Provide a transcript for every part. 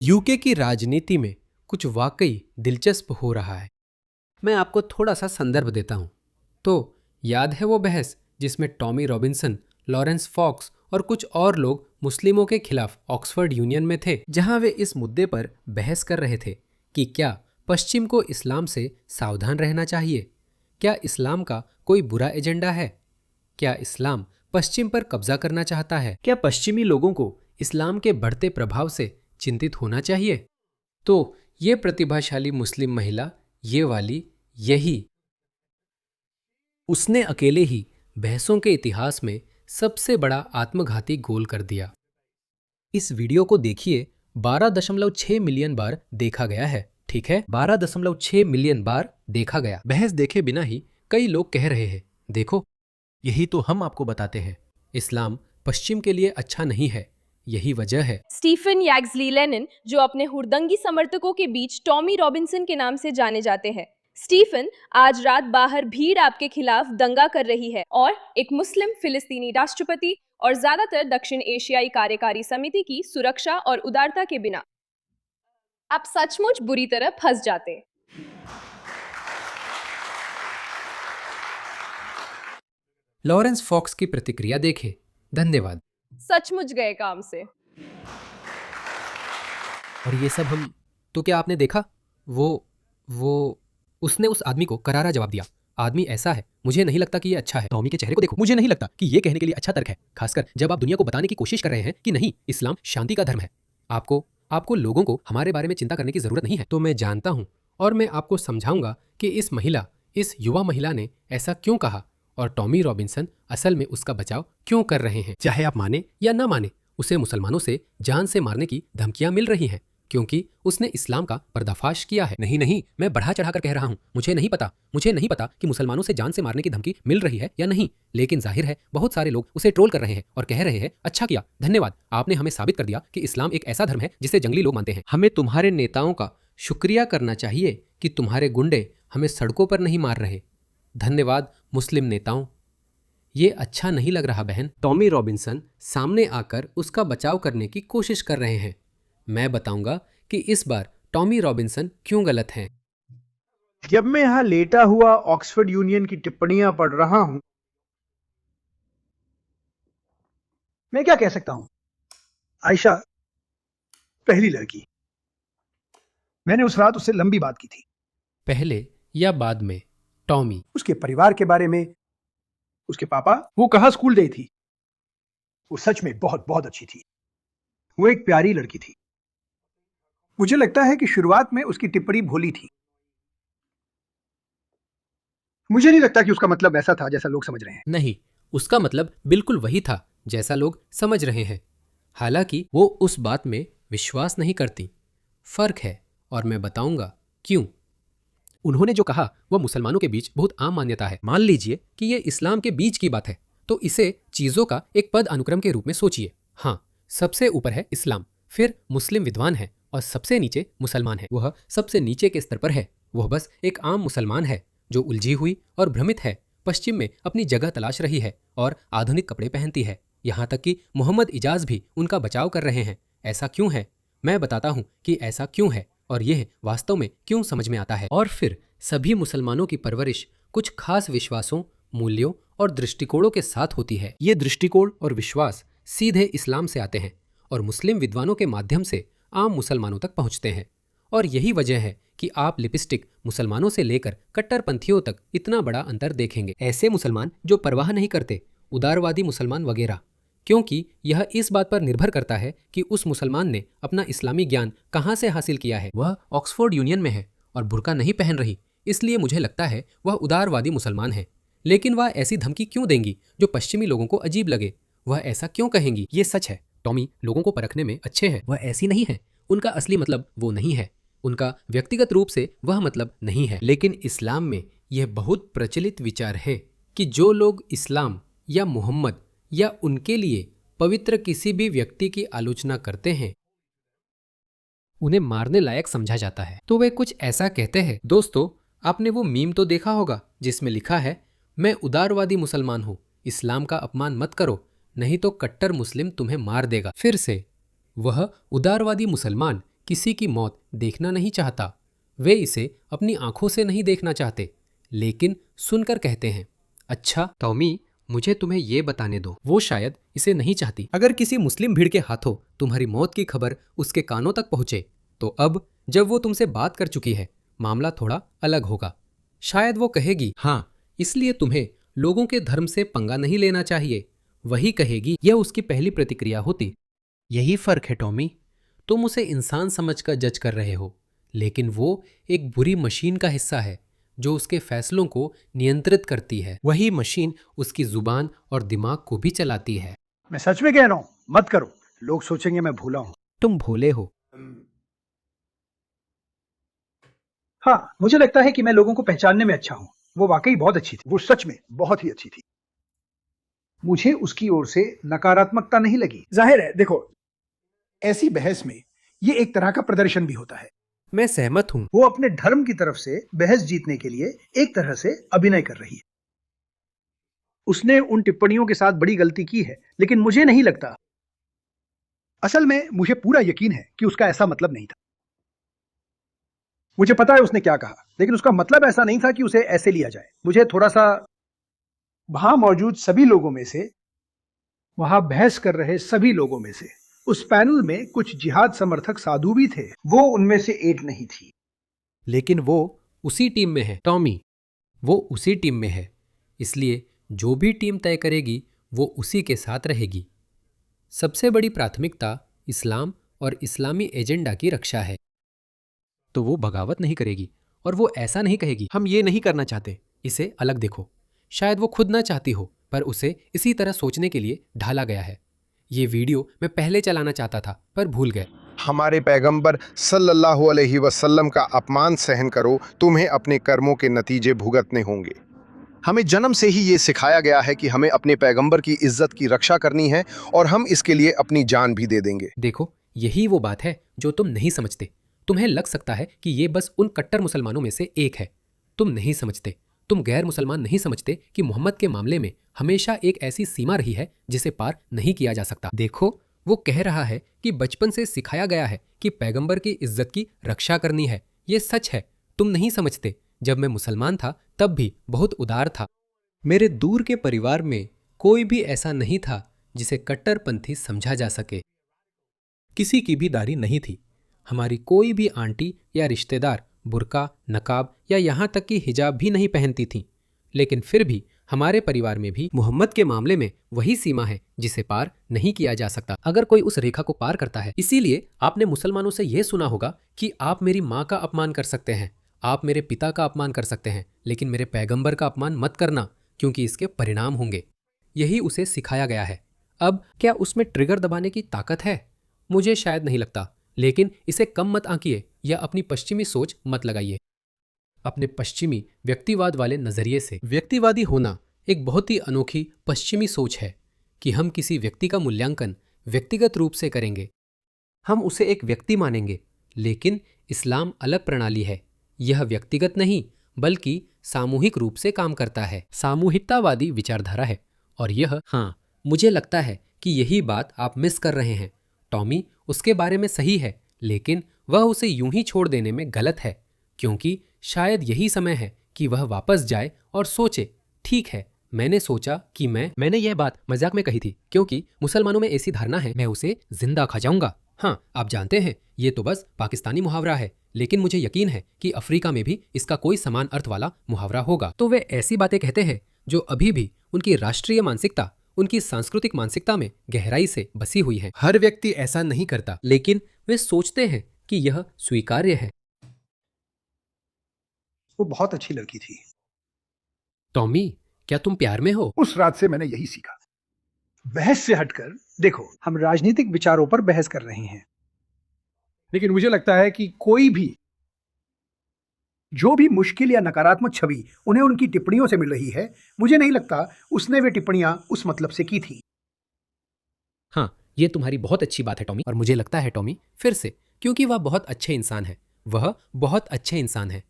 UK की राजनीति में कुछ वाकई दिलचस्प हो रहा है। मैं आपको थोड़ा सा संदर्भ देता हूं। तो याद है वो बहस जिसमें टॉमी रॉबिन्सन, लॉरेंस फॉक्स और कुछ और लोग मुस्लिमों के खिलाफ ऑक्सफोर्ड यूनियन में थे, जहां वे इस मुद्दे पर बहस कर रहे थे कि क्या पश्चिम को इस्लाम से सावधान रहना चाहिए, क्या इस्लाम का कोई बुरा एजेंडा है, क्या इस्लाम पश्चिम पर कब्जा करना चाहता है, क्या पश्चिमी लोगों को इस्लाम के बढ़ते प्रभाव से चिंतित होना चाहिए। तो ये प्रतिभाशाली मुस्लिम महिला, ये वाली, यही उसने अकेले ही बहसों के इतिहास में सबसे बड़ा आत्मघाती गोल कर दिया। इस वीडियो को देखिए, 12.6 मिलियन बार देखा गया है। ठीक है, 12.6 मिलियन बार देखा गया। बहस देखे बिना ही कई लोग कह रहे हैं, देखो यही तो हम आपको बताते हैं, इस्लाम पश्चिम के लिए अच्छा नहीं है, यही वजह है। स्टीफन यैग्जली लेनिन, जो अपने हुड़दंगी समर्थकों के बीच टॉमी रॉबिन्सन के नाम से जाने जाते हैं। स्टीफन आज रात बाहर भीड़ आपके खिलाफ दंगा कर रही है और एक मुस्लिम फिलिस्तीनी राष्ट्रपति और ज्यादातर दक्षिण एशियाई कार्यकारी समिति की सुरक्षा और उदारता के बिना आप सचमुच बुरी तरह फंस जाते। लॉरेंस फॉक्स की प्रतिक्रिया देखें। धन्यवाद। सचमुच गए काम से। और ये सब हम, तो क्या आपने देखा, वो उसने उस आदमी को करारा जवाब दिया। आदमी ऐसा है, मुझे नहीं लगता कि ये अच्छा है। टॉमी के चेहरे को देखो, मुझे नहीं लगता कि ये कहने के लिए अच्छा तर्क है, खासकर जब आप दुनिया को बताने की कोशिश कर रहे हैं कि नहीं, इस्लाम शांति का धर्म है। आपको लोगों को हमारे बारे में चिंता करने की जरूरत नहीं है। तो मैं जानता हूं और मैं आपको समझाऊंगा कि इस युवा महिला ने ऐसा क्यों कहा और टॉमी रॉबिन्सन असल में उसका बचाव क्यों कर रहे हैं। चाहे आप माने या ना माने, उसे मुसलमानों से जान से मारने की धमकियां मिल रही हैं क्योंकि उसने इस्लाम का पर्दाफाश किया है। नहीं, मैं बढ़ा चढ़ाकर कह रहा हूं, मुझे नहीं पता कि मुसलमानों से जान से मारने की धमकी मिल रही है या नहीं, लेकिन जाहिर है बहुत सारे लोग उसे ट्रोल कर रहे हैं और कह रहे हैं, अच्छा किया, धन्यवाद, आपने हमें साबित कर दिया कि इस्लाम एक ऐसा धर्म है जिसे जंगली लोग मानते हैं। हमें तुम्हारे नेताओं का शुक्रिया करना चाहिए कि तुम्हारे गुंडे हमें सड़कों पर नहीं मार रहे। धन्यवाद मुस्लिम नेताओं। ये अच्छा नहीं लग रहा बहन। टॉमी रॉबिन्सन सामने आकर उसका बचाव करने की कोशिश कर रहे हैं। मैं बताऊंगा कि इस बार टॉमी रॉबिन्सन क्यों गलत हैं। जब मैं यहां लेटा हुआ ऑक्सफोर्ड यूनियन की टिप्पणियां पढ़ रहा हूं, मैं क्या कह सकता हूं? आयशा पहली लड़की। मैंने उस रात उससे लंबी बात की थी। पहले या बाद में? टॉमी। उसके परिवार के बारे में, उसके पापा, वो कहाँ स्कूल गई थी। वो सच में बहुत बहुत अच्छी थी। वो एक प्यारी लड़की थी। मुझे लगता है कि शुरुआत में उसकी टिप्पणी भोली थी। मुझे नहीं लगता कि उसका मतलब ऐसा था जैसा लोग समझ रहे हैं। नहीं, उसका मतलब बिल्कुल वही था जैसा लोग समझ रहे हैं। हालांकि वो उस बात में विश्वास नहीं करती। फर्क है और मैं बताऊंगा क्यों। उन्होंने जो कहा वह मुसलमानों के बीच बहुत आम मान्यता है। मान लीजिए कि ये इस्लाम के बीच की बात है, तो इसे चीजों का एक पद अनुक्रम के रूप में सोचिए। हाँ, सबसे ऊपर है इस्लाम, फिर मुस्लिम विद्वान है और सबसे नीचे मुसलमान है। वह सबसे नीचे के स्तर पर है। वह बस एक आम मुसलमान है जो उलझी हुई और भ्रमित है, पश्चिम में अपनी जगह तलाश रही है और आधुनिक कपड़े पहनती है। यहाँ तक कि मोहम्मद इजाज भी उनका बचाव कर रहे हैं। ऐसा क्यों है? मैं बताता हूँ कि ऐसा क्यों है और यह वास्तव में क्यों समझ में आता है। और फिर सभी मुसलमानों की परवरिश कुछ खास विश्वासों, मूल्यों और दृष्टिकोणों के साथ होती है। ये दृष्टिकोण और विश्वास सीधे इस्लाम से आते हैं और मुस्लिम विद्वानों के माध्यम से आम मुसलमानों तक पहुंचते हैं। और यही वजह है कि आप लिपस्टिक मुसलमानों से लेकर कट्टरपंथियों तक इतना बड़ा अंतर देखेंगे। ऐसे मुसलमान जो परवाह नहीं करते, उदारवादी मुसलमान वगैरह, क्योंकि यह इस बात पर निर्भर करता है कि उस मुसलमान ने अपना इस्लामी ज्ञान कहाँ से हासिल किया है। वह ऑक्सफोर्ड यूनियन में है और बुर्का नहीं पहन रही, इसलिए मुझे लगता है वह उदारवादी मुसलमान है। लेकिन वह ऐसी धमकी क्यों देंगी जो पश्चिमी लोगों को अजीब लगे? वह ऐसा क्यों कहेंगी? ये सच है, टॉमी लोगों को परखने में अच्छे हैं। वह ऐसी नहीं है, उनका असली मतलब वो नहीं है, उनका व्यक्तिगत रूप से वह मतलब नहीं है। लेकिन इस्लाम में यह बहुत प्रचलित विचार है कि जो लोग इस्लाम या मोहम्मद या उनके लिए पवित्र किसी भी व्यक्ति की आलोचना करते हैं, उन्हें मारने लायक समझा जाता है। तो वे कुछ ऐसा कहते हैं। दोस्तों, आपने वो मीम तो देखा होगा जिसमें लिखा है, मैं उदारवादी मुसलमान हूं, इस्लाम का अपमान मत करो, नहीं तो कट्टर मुस्लिम तुम्हें मार देगा। फिर से वह उदारवादी मुसलमान किसी की मौत देखना नहीं चाहता। वे इसे अपनी आंखों से नहीं देखना चाहते, लेकिन सुनकर कहते हैं, अच्छा टॉमी, मुझे तुम्हें ये बताने दो। वो शायद इसे नहीं चाहती। अगर किसी मुस्लिम भीड़ के हाथों तुम्हारी मौत की खबर उसके कानों तक पहुंचे, तो अब जब वो तुमसे बात कर चुकी है, मामला थोड़ा अलग होगा। शायद वो कहेगी, हाँ, इसलिए तुम्हें लोगों के धर्म से पंगा नहीं लेना चाहिए। वही कहेगी, यह उसकी पहली प्रतिक्रिया होती। यही फर्क है टॉमी। तुम उसे इंसान समझकर जज कर रहे हो, लेकिन वो एक बुरी मशीन का हिस्सा है जो उसके फैसलों को नियंत्रित करती है। वही मशीन उसकी जुबान और दिमाग को भी चलाती है। मैं सच में कह रहा हूँ, मत करो, लोग सोचेंगे मैं भूला हूँ। तुम भोले हो। हाँ, मुझे लगता है कि मैं लोगों को पहचानने में अच्छा हूँ। वो वाकई बहुत अच्छी थी, वो सच में बहुत ही अच्छी थी। मुझे उसकी ओर से नकारात्मकता नहीं लगी। जाहिर है, देखो, ऐसी बहस में ये एक तरह का प्रदर्शन भी होता है। मैं सहमत हूं। वो अपने धर्म की तरफ से बहस जीतने के लिए एक तरह से अभिनय कर रही है। उसने उन टिप्पणियों के साथ बड़ी गलती की है, लेकिन मुझे नहीं लगता। असल में मुझे पूरा यकीन है कि उसका ऐसा मतलब नहीं था। मुझे पता है उसने क्या कहा, लेकिन उसका मतलब ऐसा नहीं था कि उसे ऐसे लिया जाए। मुझे थोड़ा सा वहां मौजूद सभी लोगों में से, वहां बहस कर रहे सभी लोगों में से, उस पैनल में कुछ जिहाद समर्थक साधु भी थे। वो उनमें से एक नहीं थी। लेकिन वो उसी टीम में है टॉमी। वो उसी टीम में है, इसलिए जो भी टीम तय करेगी वो उसी के साथ रहेगी। सबसे बड़ी प्राथमिकता इस्लाम और इस्लामी एजेंडा की रक्षा है। तो वो बगावत नहीं करेगी और वो ऐसा नहीं कहेगी, हम ये नहीं करना चाहते, इसे अलग देखो। शायद वो खुद ना चाहती हो, पर उसे इसी तरह सोचने के लिए ढाला गया है। ये वीडियो मैं पहले चलाना चाहता था, पर भूल गए। हमारे पैगंबर सल्लल्लाहु अलैहि वसल्लम का अपमान सहन करो, तुम्हें अपने कर्मों के नतीजे भुगतने होंगे। हमें जन्म से ही ये सिखाया गया है कि हमें अपने पैगंबर की इज्जत की रक्षा करनी है और हम इसके लिए अपनी जान भी दे देंगे। देखो, यही वो बात है जो तुम नहीं समझते। तुम्हें लग सकता है कि ये बस उन कट्टर मुसलमानों में से एक है। तुम नहीं समझते। तुम गैर मुसलमान नहीं समझते कि मोहम्मद के मामले में हमेशा एक ऐसी सीमा रही है जिसे पार नहीं किया जा सकता। देखो, वो कह रहा है कि बचपन से सिखाया गया है कि पैगंबर की इज्जत की रक्षा करनी है। ये सच है। तुम नहीं समझते। जब मैं मुसलमान था तब भी बहुत उदार था। मेरे दूर के परिवार में कोई भी ऐसा नहीं था जिसे कट्टरपंथी समझा जा सके। किसी की भी दाढ़ी नहीं थी। हमारी कोई भी आंटी या रिश्तेदार बुर्का, नकाब या यहाँ तक कि हिजाब भी नहीं पहनती थीं। लेकिन फिर भी हमारे परिवार में भी मोहम्मद के मामले में वही सीमा है जिसे पार नहीं किया जा सकता। अगर कोई उस रेखा को पार करता है, इसीलिए आपने मुसलमानों से यह सुना होगा कि आप मेरी माँ का अपमान कर सकते हैं, आप मेरे पिता का अपमान कर सकते हैं, लेकिन मेरे पैगंबर का अपमान मत करना, क्योंकि इसके परिणाम होंगे। यही उसे सिखाया गया है। अब क्या उसमें ट्रिगर दबाने की ताकत है? मुझे शायद नहीं लगता, लेकिन इसे कम मत आंकिए या अपनी पश्चिमी सोच मत लगाइए। अपने पश्चिमी व्यक्तिवाद वाले नजरिए से व्यक्तिवादी होना एक बहुत ही अनोखी पश्चिमी सोच है कि हम किसी व्यक्ति का मूल्यांकन व्यक्तिगत रूप से करेंगे। हम उसे एक व्यक्ति मानेंगे, लेकिन इस्लाम अलग प्रणाली है। यह व्यक्तिगत नहीं बल्कि सामूहिक रूप से काम करता है। सामूहिकतावादी विचारधारा है। और यह, हाँ, मुझे लगता है कि यही बात आप मिस कर रहे हैं। टॉमी उसके बारे में सही है, लेकिन वह उसे यूं ही छोड़ देने में गलत है, क्योंकि शायद यही समय है कि वह वापस जाए और सोचे, ठीक है, मैंने सोचा कि मैंने यह बात मजाक में कही थी, क्योंकि मुसलमानों में ऐसी धारणा है मैं उसे जिंदा खा जाऊंगा। हाँ, आप जानते हैं, ये तो बस पाकिस्तानी मुहावरा है, लेकिन मुझे यकीन है कि अफ्रीका में भी इसका कोई समान अर्थ वाला मुहावरा होगा। तो वे ऐसी बातें कहते हैं जो अभी भी उनकी राष्ट्रीय मानसिकता, उनकी सांस्कृतिक मानसिकता में गहराई से बसी हुई है। हर व्यक्ति ऐसा नहीं करता, लेकिन वे सोचते हैं कि यह स्वीकार्य है। वो बहुत अच्छी लड़की थी। टॉमी, क्या तुम प्यार में हो? उस रात से मैंने यही सीखा। बहस से हटकर देखो, हम राजनीतिक विचारों पर बहस कर रहे हैं, लेकिन मुझे लगता है कि कोई भी जो भी मुश्किल या नकारात्मक छवि उन्हें उनकी टिप्पणियों से मिल रही है, मुझे नहीं लगता उसने वे टिप्पणियां उस मतलब से की थी। हाँ, ये तुम्हारी बहुत अच्छी बात है टॉमी, और मुझे लगता है टॉमी, फिर से, क्योंकि वह बहुत अच्छे इंसान है। वह बहुत अच्छे इंसान है।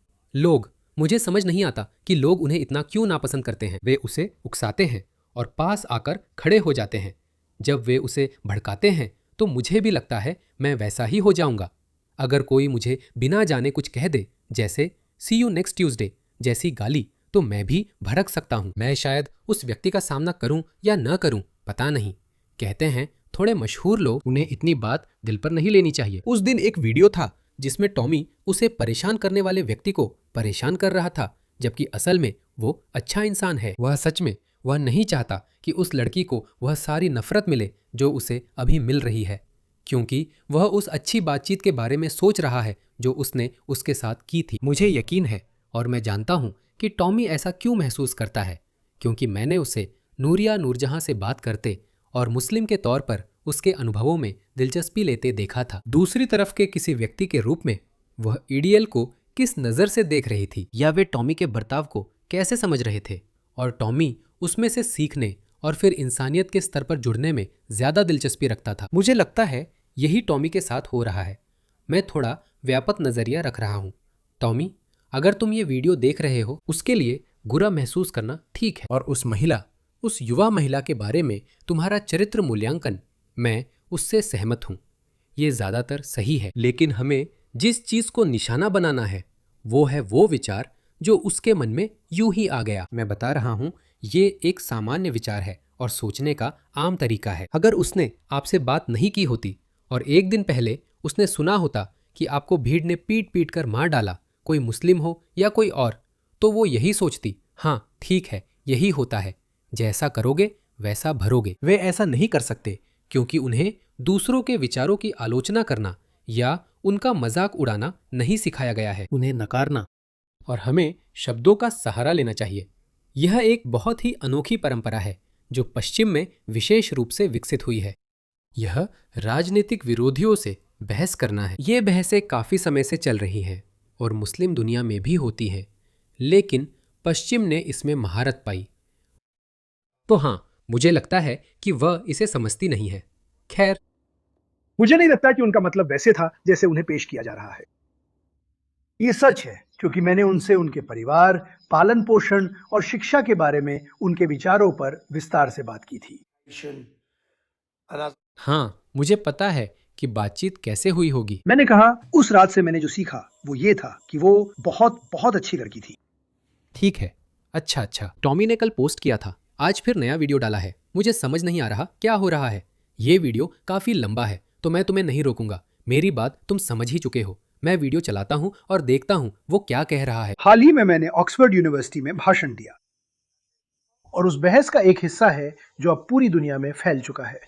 मुझे समझ नहीं आता कि लोग उन्हें इतना क्यों नापसंद करते हैं। वे उसे उकसाते हैं और पास आकर खड़े हो जाते हैं। जब वे उसे भड़काते हैं तो मुझे भी लगता है मैं वैसा ही हो जाऊंगा। अगर कोई मुझे बिना जाने कुछ कह दे, जैसे सी यू नेक्स्ट ट्यूसडे जैसी गाली, तो मैं भी भड़क सकता हूँ। मैं शायद उस व्यक्ति का सामना करूं या न करूं, पता नहीं। कहते हैं थोड़े मशहूर लोग, उन्हें इतनी बात दिल पर नहीं लेनी चाहिए। उस दिन एक वीडियो था जिसमें टॉमी उसे परेशान करने वाले व्यक्ति को परेशान कर रहा था, जबकि असल में वो अच्छा इंसान है। वह सच में वह नहीं चाहता कि उस लड़की को वह सारी नफरत मिले जो उसे अभी मिल रही है, क्योंकि वह उस अच्छी बातचीत के बारे में सोच रहा है जो उसने उसके साथ की थी। मुझे यकीन है और मैं जानता हूँ कि टॉमी ऐसा क्यों महसूस करता है, क्योंकि मैंने उसे नूरिया नूरजहां से बात करते और मुस्लिम के तौर पर उसके अनुभवों में दिलचस्पी लेते देखा था। दूसरी तरफ के किसी व्यक्ति के रूप में वह ईडीएल को किस नज़र से देख रही थी, या वे टॉमी के बर्ताव को कैसे समझ रहे थे, और टॉमी उसमें से सीखने और फिर इंसानियत के स्तर पर जुड़ने में ज़्यादा दिलचस्पी रखता था। मुझे लगता है यही टॉमी के साथ हो रहा है। मैं थोड़ा व्यापक नज़रिया रख रहा हूँ। टॉमी, अगर तुम ये वीडियो देख रहे हो, उसके लिए बुरा महसूस करना ठीक है, और उस युवा महिला के बारे में तुम्हारा चरित्र मूल्यांकन, मैं उससे सहमत हूँ। ये ज़्यादातर सही है, लेकिन हमें जिस चीज़ को निशाना बनाना है वो है वो विचार जो उसके मन में यूं ही आ गया। मैं बता रहा हूँ, ये एक सामान्य विचार है और सोचने का आम तरीका है। अगर उसने आपसे बात नहीं की होती और एक दिन पहले उसने सुना होता कि आपको भीड़ ने पीट पीट कर मार डाला, कोई मुस्लिम हो या कोई और, तो वो यही सोचती, हाँ ठीक है, यही होता है, जैसा करोगे वैसा भरोगे। वे ऐसा नहीं कर सकते क्योंकि उन्हें दूसरों के विचारों की आलोचना करना या उनका मजाक उड़ाना नहीं सिखाया गया है, उन्हें नकारना, और हमें शब्दों का सहारा लेना चाहिए। यह एक बहुत ही अनोखी परंपरा है जो पश्चिम में विशेष रूप से विकसित हुई है। यह राजनीतिक विरोधियों से बहस करना है। ये बहसें काफ़ी समय से चल रही हैं और मुस्लिम दुनिया में भी होती हैं, लेकिन पश्चिम ने इसमें महारत पाई। तो हाँ, मुझे लगता है कि वह इसे समझती नहीं है। खैर, मुझे नहीं लगता कि उनका मतलब वैसे था जैसे उन्हें पेश किया जा रहा है। ये सच है क्योंकि मैंने उनसे उनके परिवार, पालन पोषण और शिक्षा के बारे में उनके विचारों पर विस्तार से बात की थी। हाँ, मुझे पता है कि बातचीत कैसे हुई होगी। मैंने कहा, उस रात से मैंने जो सीखा वो ये था कि वो बहुत बहुत अच्छी लड़की थी। ठीक है, अच्छा, टॉमी ने कल पोस्ट किया था, आज फिर नया वीडियो डाला है। मुझे समझ नहीं आ रहा क्या हो रहा है। ये वीडियो काफी लंबा है तो मैं तुम्हें नहीं रोकूंगा। मेरी बात तुम समझ ही चुके हो। मैं वीडियो चलाता हूँ और देखता हूँ वो क्या कह रहा है। हाल ही में मैंने ऑक्सफोर्ड यूनिवर्सिटी में भाषण दिया और उस बहस का एक हिस्सा है जो अब पूरी दुनिया में फैल चुका है।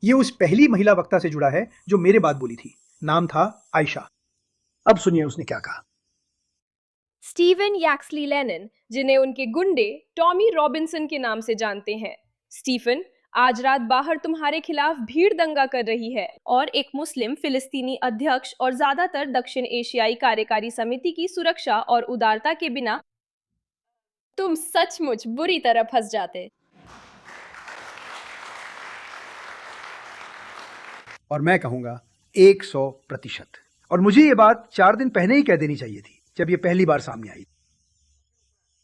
ये उस पहली महिला वक्ता से जुड़ा है जो मेरे बाद बोली थी। नाम था आयशा। अब सुनिए उसने क्या कहा। स्टीवन यैक्सली लेनिन, जिन्हें उनके गुंडे टॉमी रॉबिन्सन के नाम से जानते हैं। स्टीफन, आज रात बाहर तुम्हारे खिलाफ भीड़ दंगा कर रही है और एक मुस्लिम फिलिस्तीनी अध्यक्ष और ज्यादातर दक्षिण एशियाई कार्यकारी समिति की सुरक्षा और उदारता के बिना तुम सचमुच बुरी तरह फंस जाते। और मैं कहूंगा 100%। और मुझे ये बात 4 दिन पहले ही कह देनी चाहिए थी जब ये पहली बार सामने आई।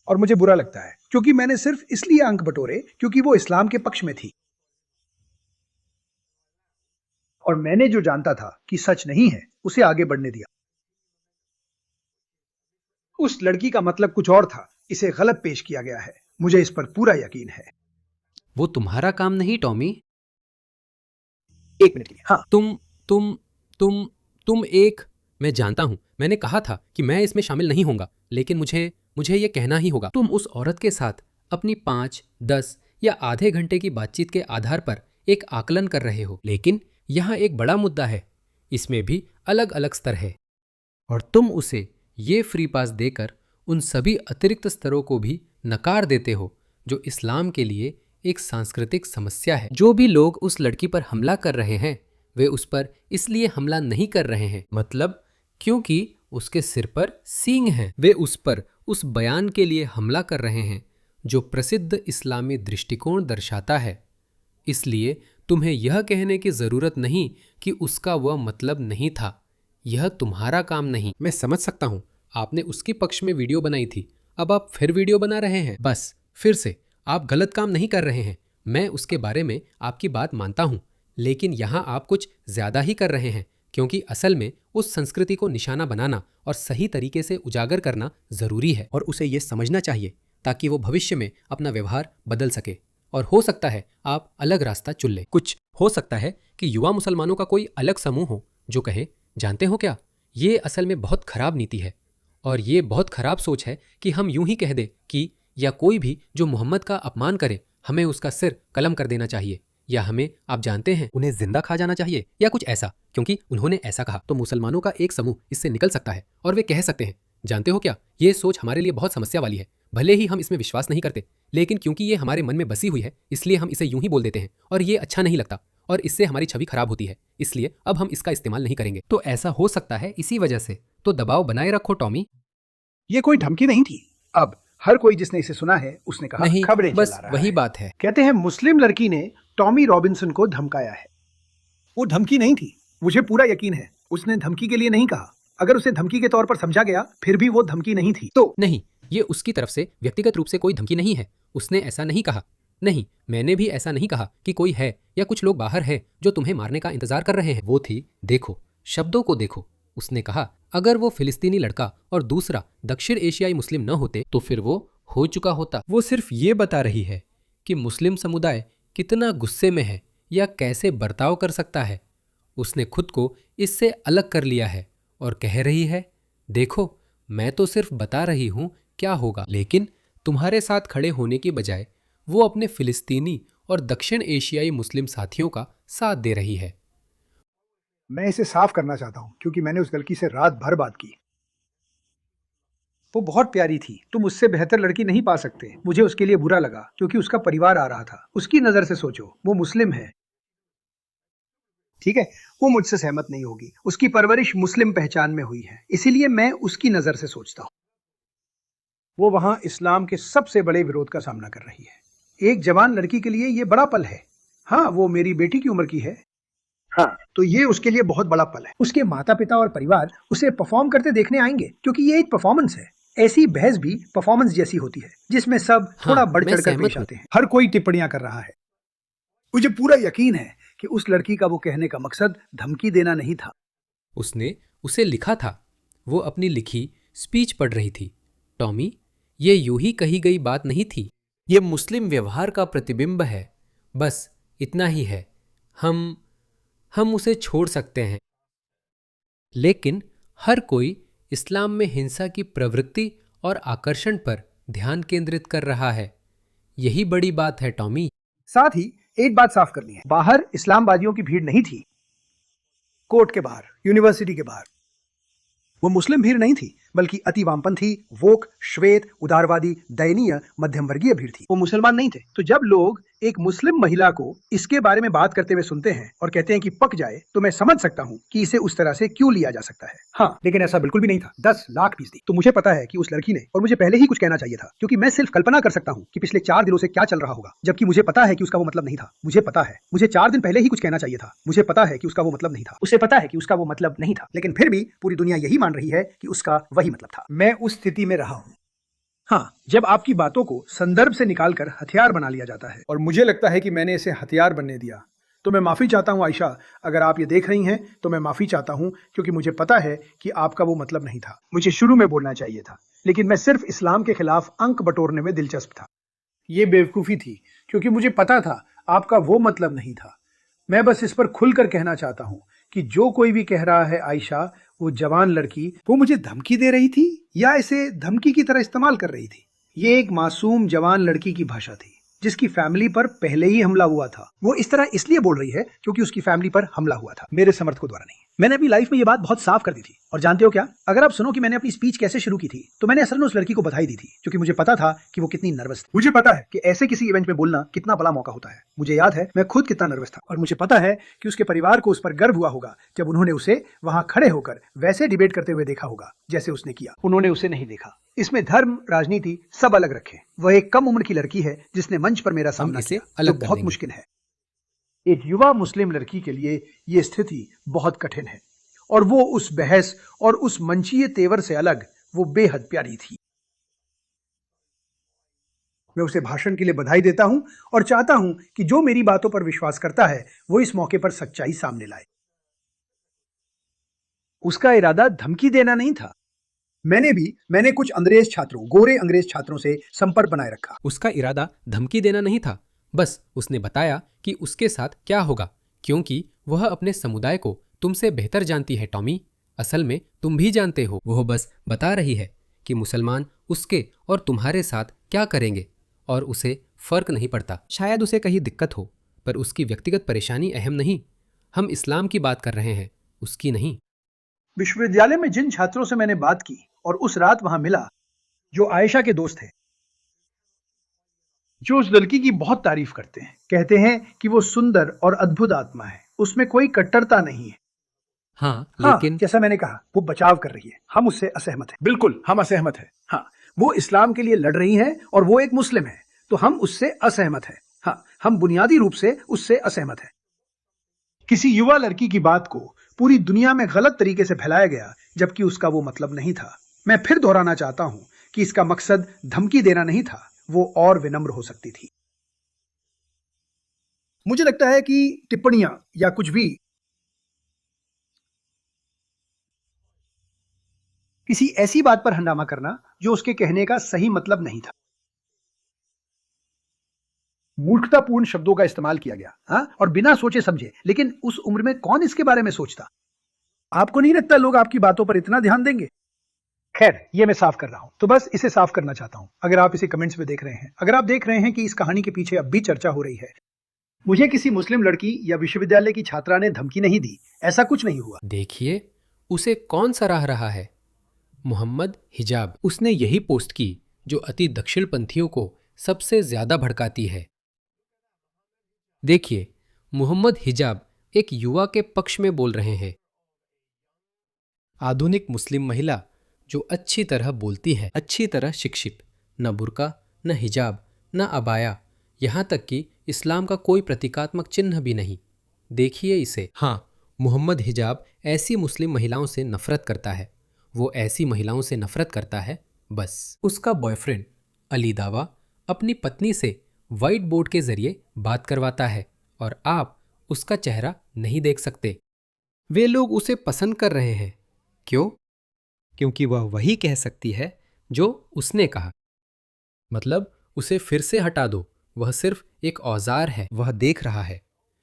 और मुझे बुरा लगता है क्योंकि मैंने सिर्फ इसलिए अंक बटोरे क्योंकि वो इस्लाम के पक्ष में थी और मैंने जो जानता था कि सच नहीं है उसे आगे बढ़ने दिया। उस लड़की का मतलब कुछ और था, इसे गलत पेश किया गया है। मुझे इस पर पूरा यकीन है। वो तुम्हारा काम नहीं टॉमी। 1 मिनट के लिए। हाँ, तुम एक, मैं जानता हूं, मैंने कहा था कि मैं इसमें शामिल नहीं होऊंगा, लेकिन मुझे ये कहना ही होगा। तुम उस औरत के साथ अपनी 5, 10 या आधे घंटे की बातचीत के आधार पर एक आकलन कर रहे हो, लेकिन यहाँ एक बड़ा मुद्दा है, इसमें भी अलग अलग स्तर है, और तुम उसे ये फ्री पास देकर उन सभी अतिरिक्त स्तरों को भी नकार देते हो जो इस्लाम के लिए एक सांस्कृतिक समस्या है। जो भी लोग उस लड़की पर हमला कर रहे हैं वे उस पर इसलिए हमला नहीं कर रहे हैं, मतलब क्योंकि उसके सिर पर सींग हैं। वे उस पर उस बयान के लिए हमला कर रहे हैं जो प्रसिद्ध इस्लामी दृष्टिकोण दर्शाता है। इसलिए तुम्हें यह कहने की जरूरत नहीं कि उसका वह मतलब नहीं था। यह तुम्हारा काम नहीं। मैं समझ सकता हूं, आपने उसके पक्ष में वीडियो बनाई थी, अब आप फिर वीडियो बना रहे हैं। बस फिर से आप गलत काम नहीं कर रहे हैं। मैं उसके बारे में आपकी बात मानता हूं, लेकिन यहां आप कुछ ज्यादा ही कर रहे हैं। क्योंकि असल में उस संस्कृति को निशाना बनाना और सही तरीके से उजागर करना जरूरी है और उसे ये समझना चाहिए ताकि वो भविष्य में अपना व्यवहार बदल सके। और हो सकता है आप अलग रास्ता चुन लें। कुछ हो सकता है कि युवा मुसलमानों का कोई अलग समूह हो जो कहे, जानते हो क्या, ये असल में बहुत खराब नीति है और ये बहुत खराब सोच है कि हम यूं ही कह दे कि या कोई भी जो मोहम्मद का अपमान करे हमें उसका सिर कलम कर देना चाहिए, या हमें, आप जानते हैं, उन्हें जिंदा खा जाना चाहिए या कुछ ऐसा, क्योंकि उन्होंने ऐसा कहा। तो मुसलमानों का एक समूह इससे निकल सकता है और वे कह सकते हैं, जानते हो क्या, ये सोच हमारे लिए बहुत समस्या वाली है। भले ही हम इसमें विश्वास नहीं करते, लेकिन क्योंकि ये हमारे मन में बसी हुई है इसलिए हम इसे यूं ही बोल देते हैं और ये अच्छा नहीं लगता और इससे हमारी छवि खराब होती है, इसलिए अब हम इसका इस्तेमाल नहीं करेंगे। तो ऐसा हो सकता है इसी वजह से। तो दबाव बनाए रखो टॉमी। ये कोई धमकी नहीं थी। अब हर कोई जिसने इसे सुना है उसने कहा नहीं, खबरें बस चला रहा वही है। बात है। कहते हैं मुस्लिम लड़की ने टॉमी रॉबिन्सन को धमकाया है। वो धमकी नहीं थी, मुझे पूरा यकीन है उसने धमकी के लिए नहीं कहा। अगर उसे धमकी के तौर पर समझा गया फिर भी वो धमकी नहीं थी। तो नहीं, ये उसकी तरफ से व्यक्तिगत रूप से कोई धमकी नहीं है। उसने ऐसा नहीं कहा। नहीं, मैंने भी ऐसा नहीं कहा कि कोई है या कुछ लोग बाहर हैं जो तुम्हें मारने का इंतजार कर रहे हैं। वो थी, देखो, शब्दों को देखो। उसने कहा अगर वो फिलिस्तीनी लड़का और दूसरा दक्षिण एशियाई मुस्लिम न होते तो फिर वो हो चुका होता। वो सिर्फ ये बता रही है कि मुस्लिम समुदाय कितना गुस्से में है या कैसे बर्ताव कर सकता है। उसने खुद को इससे अलग कर लिया है और कह रही है, देखो, मैं तो सिर्फ बता रही हूं क्या होगा, लेकिन तुम्हारे साथ खड़े होने की बजाय वो अपने फिलिस्तीनी और दक्षिण एशियाई मुस्लिम साथियों का साथ दे रही है। मैं इसे साफ करना चाहता हूं क्योंकि मैंने उस लड़की से रात भर बात की। वो बहुत प्यारी थी, तुम उससे बेहतर लड़की नहीं पा सकते। मुझे उसके लिए बुरा लगा क्योंकि उसका परिवार आ रहा था। उसकी नजर से सोचो, वो मुस्लिम है, ठीक है, वो मुझसे सहमत नहीं होगी। उसकी परवरिश मुस्लिम पहचान में हुई है, इसीलिए मैं उसकी नजर से सोचता हूँ। वो वहां इस्लाम के सबसे बड़े विरोध का सामना कर रही है। एक जवान लड़की के लिए ये बड़ा पल है। हाँ, वो मेरी बेटी की उम्र की है। हाँ, तो ये उसके लिए बहुत बड़ा पल है। उसके माता पिता और परिवार उसे परफॉर्म करते देखने आएंगे क्योंकि ये एक परफॉर्मेंस है। ऐसी बहस भी परफॉर्मेंस जैसी होती है जिसमें सब थोड़ा बढ़ मैं चढ़कर सहमत पेश हूं। आते हैं। हर कोई टिप्पणियां कर रहा है। मुझे पूरा यकीन है कि उस लड़की का वो कहने का मकसद धमकी देना नहीं था। उसने उसे लिखा था। वो अपनी लिखी स्पीच पढ़ रही थी। टॉमी, ये यूं ही कही गई बात नहीं थी। ये मुस्लिम व्यवहार का प्रतिबिंब है। बस इतना ही है। हम उसे छोड़ सकते हैं। लेकिन हर कोई इस्लाम में हिंसा की प्रवृत्ति और आकर्षण पर ध्यान केंद्रित कर रहा है। यही बड़ी बात है टॉमी। साथ ही एक बात साफ करनी है, बाहर इस्लामवादियों की भीड़ नहीं थी। कोर्ट के बाहर, यूनिवर्सिटी के बाहर वो मुस्लिम भीड़ नहीं थी, बल्कि अति वामपंथी, वोक, श्वेत, उदारवादी, दयनीय, मध्यम वर्गीय भीड़ थी। वो मुसलमान नहीं थे। तो जब लोग एक मुस्लिम महिला को इसके बारे में बात करते हुए सुनते हैं और कहते हैं कि पक जाए, तो मैं समझ सकता हूँ कि इसे उस तरह से क्यों लिया जा सकता है। हाँ, लेकिन ऐसा बिल्कुल भी नहीं था। 10 लाख फीसदी। तो मुझे पता है कि उस लड़की ने, और मुझे पहले ही कुछ कहना चाहिए था, क्योंकि मैं सिर्फ कल्पना कर सकता हूँ कि पिछले 4 दिनों से क्या चल रहा होगा, जबकि मुझे पता है कि उसका वो मतलब नहीं था। मुझे पता है, मुझे 4 दिन पहले ही कुछ कहना चाहिए था। मुझे पता है कि उसका वो मतलब नहीं था। उसे पता है कि उसका वो मतलब नहीं था, लेकिन फिर भी पूरी दुनिया यही मान रही है कि उसका वही मतलब था। मैं उस स्थिति में रहा हूँ। हाँ, जब आपकी बातों को संदर्भ से निकालकर हथियार बना लिया जाता है, और मुझे लगता है कि मैंने इसे हथियार बनने दिया। तो मैं माफी चाहता हूँ आयशा, अगर आप ये देख रही हैं तो मैं माफी चाहता हूँ, क्योंकि मुझे पता है कि आपका वो मतलब नहीं था। मुझे शुरू में बोलना चाहिए था, लेकिन मैं सिर्फ इस्लाम के खिलाफ अंक बटोरने में दिलचस्प था। ये बेवकूफ़ी थी, क्योंकि मुझे पता था आपका वो मतलब नहीं था। मैं बस इस पर खुलकर कहना चाहता हूँ कि जो कोई भी कह रहा है आयशा, वो जवान लड़की, वो मुझे धमकी दे रही थी या इसे धमकी की तरह इस्तेमाल कर रही थी। ये एक मासूम जवान लड़की की भाषा थी जिसकी फैमिली पर पहले ही हमला हुआ था। वो इस तरह इसलिए बोल रही है क्योंकि उसकी फैमिली पर हमला हुआ था, मेरे समर्थकों द्वारा नहीं। मैंने अपनी लाइफ में ये बात बहुत साफ कर दी थी। और जानते हो क्या, अगर आप सुनो कि मैंने अपनी स्पीच कैसे शुरू की थी, तो मैंने असल में उस लड़की को बधाई दी थी, क्योंकि मुझे पता था कि वो कितनी नर्वस थी। मुझे पता है कि ऐसे किसी इवेंट में बोलना कितना बड़ा मौका होता है। मुझे याद है मैं खुद कितना नर्वस था, और मुझे पता है कि उसके परिवार को उस पर गर्व हुआ होगा जब उन्होंने उसे वहां खड़े होकर वैसे डिबेट करते हुए देखा होगा जैसे उसने किया। उन्होंने उसे नहीं देखा। इसमें धर्म, राजनीति सब अलग रखे। वह एक कम उम्र की लड़की है जिसने मंच पर मेरा सामना इसे किया, अलग जो कर बहुत देंगे। मुश्किल है। एक युवा मुस्लिम लड़की के लिए ये स्थिति बहुत कठिन है, और वो उस बहस और उस मंचीय तेवर से अलग वो बेहद प्यारी थी। मैं उसे भाषण के लिए बधाई देता हूं और चाहता हूं कि जो मेरी बातों पर विश्वास करता है वो इस मौके पर सच्चाई सामने लाए। उसका इरादा धमकी देना नहीं था। मैंने कुछ अंग्रेज छात्रों, गोरे अंग्रेज छात्रों से संपर्क बनाए रखा। उसका इरादा धमकी देना नहीं था, बस उसने बताया कि उसके साथ क्या होगा, क्योंकि वह अपने समुदाय को तुमसे बेहतर जानती है टॉमी। असल में तुम भी जानते हो, वह बस बता रही है कि मुसलमान उसके और तुम्हारे साथ क्या करेंगे और उसे फर्क नहीं पड़ता। शायद उसे कहीं दिक्कत हो, पर उसकी व्यक्तिगत परेशानी अहम नहीं। हम इस्लाम की बात कर रहे हैं, उसकी नहीं। विश्वविद्यालय में जिन छात्रों से मैंने बात की और उस रात वहां मिला, जो आयशा के दोस्त थे, जो उस लड़की की बहुत तारीफ करते हैं, कहते हैं कि वो सुंदर और अद्भुत आत्मा है, उसमें कोई कट्टरता नहीं है। हाँ, हाँ, लेकिन जैसा मैंने कहा, वो बचाव कर रही है। हम उससे असहमत हैं। बिल्कुल, हम असहमत हैं। हाँ, वो इस्लाम के लिए लड़ रही है और वो एक मुस्लिम है, तो हम उससे असहमत हैं। हाँ, हम बुनियादी रूप से उससे असहमत हैं। किसी युवा लड़की की बात को पूरी दुनिया में गलत तरीके से फैलाया गया, जबकि उसका वो मतलब नहीं था। मैं फिर दोहराना चाहता हूं कि इसका मकसद धमकी देना नहीं था, वो और विनम्र हो सकती थी। मुझे लगता है कि टिप्पणियां या कुछ भी किसी ऐसी बात पर हंगामा करना जो उसके कहने का सही मतलब नहीं था। मूर्खतापूर्ण शब्दों का इस्तेमाल किया गया, हाँ, और बिना सोचे समझे। लेकिन उस उम्र में कौन इसके बारे में सोचता? आपको नहीं लगता लोग आपकी बातों पर इतना ध्यान देंगे? खैर, ये मैं साफ कर रहा हूं, तो बस इसे साफ करना चाहता हूं। अगर आप इसे कमेंट्स में देख रहे हैं, अगर आप देख रहे हैं कि इस कहानी के पीछे अब भी चर्चा हो रही है, मुझे किसी मुस्लिम लड़की या विश्वविद्यालय की छात्रा ने धमकी नहीं दी, ऐसा कुछ नहीं हुआ। देखिए, उसे कौन सराह रहा है? मोहम्मद हिजाब। उसने यही पोस्ट की जो अति दक्षिणपंथियों को सबसे ज्यादा भड़काती है। देखिए, मोहम्मद हिजाब एक युवा के पक्ष में बोल रहे हैं। आधुनिक मुस्लिम महिला जो अच्छी तरह बोलती है, अच्छी तरह शिक्षित, न बुर्का, न हिजाब, न अबाया, यहाँ तक कि इस्लाम का कोई प्रतीकात्मक चिन्ह भी नहीं। देखिए इसे। हाँ, मोहम्मद हिजाब ऐसी मुस्लिम महिलाओं से नफरत करता है। वो ऐसी महिलाओं से नफरत करता है, बस। उसका बॉयफ्रेंड अली दावा अपनी पत्नी से व्हाइट बोर्ड के जरिए बात करवाता है और आप उसका चेहरा नहीं देख सकते। वे लोग उसे पसंद कर रहे हैं। क्यों? क्योंकि वह वही कह सकती है जो उसने कहा। मतलब उसे फिर से हटा दो, वह सिर्फ एक औजार है, वह देख रहा है।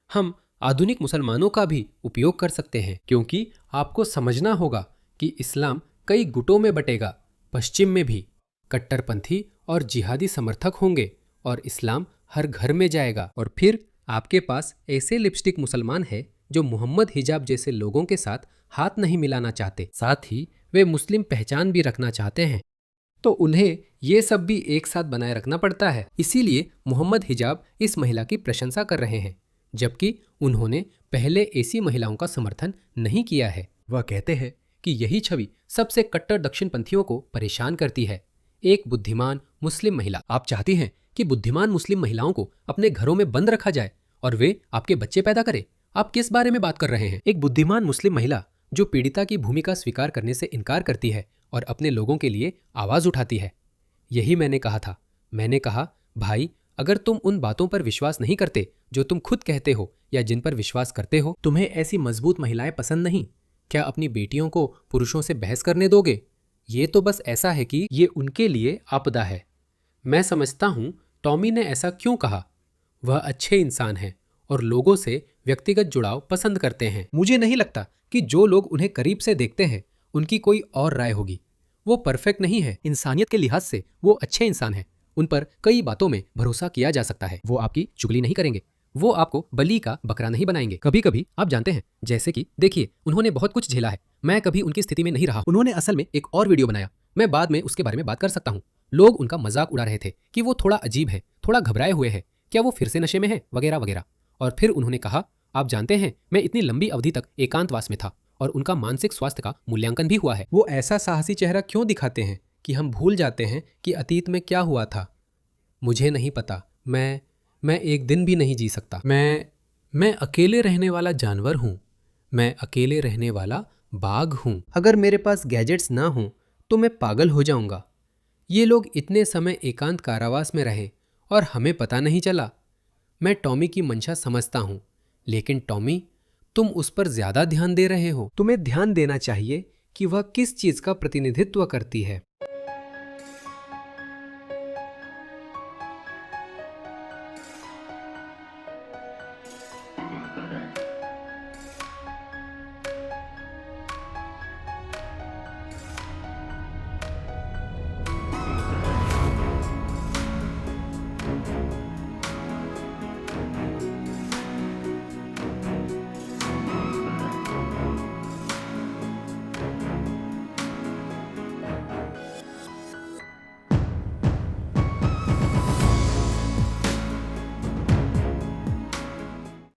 हम आधुनिक मुसलमानों का भी उपयोग कर सकते हैं, क्योंकि आपको समझना होगा कि इस्लाम कई गुटों में बटेगा। पश्चिम में भी कट्टरपंथी और जिहादी समर्थक होंगे और इस्लाम हर घर में जाएगा। और फिर आपके पास ऐसे लिपस्टिक मुसलमान हैं जो मोहम्मद हिजाब जैसे लोगों के साथ हाथ नहीं मिलाना चाहते, साथ ही वे मुस्लिम पहचान भी रखना चाहते हैं, तो उन्हें ये सब भी एक साथ बनाए रखना पड़ता है। इसीलिए मोहम्मद हिजाब इस महिला की प्रशंसा कर रहे हैं, जबकि उन्होंने पहले ऐसी महिलाओं का समर्थन नहीं किया है। वह कहते हैं कि यही छवि सबसे कट्टर दक्षिणपंथियों को परेशान करती है। एक बुद्धिमान मुस्लिम महिला। आप चाहती हैं कि बुद्धिमान मुस्लिम महिलाओं को अपने घरों में बंद रखा जाए और वे आपके बच्चे पैदा करें? आप किस बारे में बात कर रहे हैं? एक बुद्धिमान मुस्लिम महिला जो पीड़िता की भूमिका स्वीकार करने से इनकार करती है और अपने लोगों के लिए आवाज उठाती है। यही मैंने कहा था। मैंने कहा, भाई, अगर तुम उन बातों पर विश्वास नहीं करते जो तुम खुद कहते हो या जिन पर विश्वास करते हो, तुम्हें ऐसी मजबूत महिलाएं पसंद नहीं, क्या अपनी बेटियों को पुरुषों से बहस करने दोगे? ये तो बस ऐसा है कि ये उनके लिए आपदा है। मैं समझता हूं टॉमी ने ऐसा क्यों कहा। वह अच्छे इंसान हैं और लोगों से व्यक्तिगत जुड़ाव पसंद करते हैं। मुझे नहीं लगता कि जो लोग उन्हें करीब से देखते हैं उनकी कोई और राय होगी। वो परफेक्ट नहीं है। इंसानियत के लिहाज से वो अच्छे इंसान हैं। उन पर कई बातों में भरोसा किया जा सकता है। वो आपकी चुगली नहीं करेंगे, वो आपको बलि का बकरा नहीं बनाएंगे। कभी कभी आप जानते हैं, जैसे कि देखिए, उन्होंने बहुत कुछ झेला है। मैं कभी उनकी स्थिति में नहीं रहा। उन्होंने असल में एक और वीडियो बनाया, मैं बाद में उसके बारे में बात कर सकता हूँ। लोग उनका मजाक उड़ा रहे थे कि वो थोड़ा अजीब है, थोड़ा घबराए हुए है, क्या वो फिर से नशे में है, वगैरह वगैरह। और फिर उन्होंने कहा, आप जानते हैं, मैं इतनी लंबी अवधि तक एकांतवास में था और उनका मानसिक स्वास्थ्य का मूल्यांकन भी हुआ है। वो ऐसा साहसी चेहरा क्यों दिखाते हैं कि हम भूल जाते हैं कि अतीत में क्या हुआ था? मुझे नहीं पता। मैं एक दिन भी नहीं जी सकता। मैं अकेले रहने वाला जानवर हूँ। मैं अकेले रहने वाला बाघ हूँ। अगर मेरे पास गैजेट्स ना हों तो मैं पागल हो जाऊंगा। ये लोग इतने समय एकांत कारावास में रहे और हमें पता नहीं चला। मैं टॉमी की मंशा समझता हूँ, लेकिन टॉमी तुम उस पर ज्यादा ध्यान दे रहे हो। तुम्हें ध्यान देना चाहिए कि वह किस चीज का प्रतिनिधित्व करती है।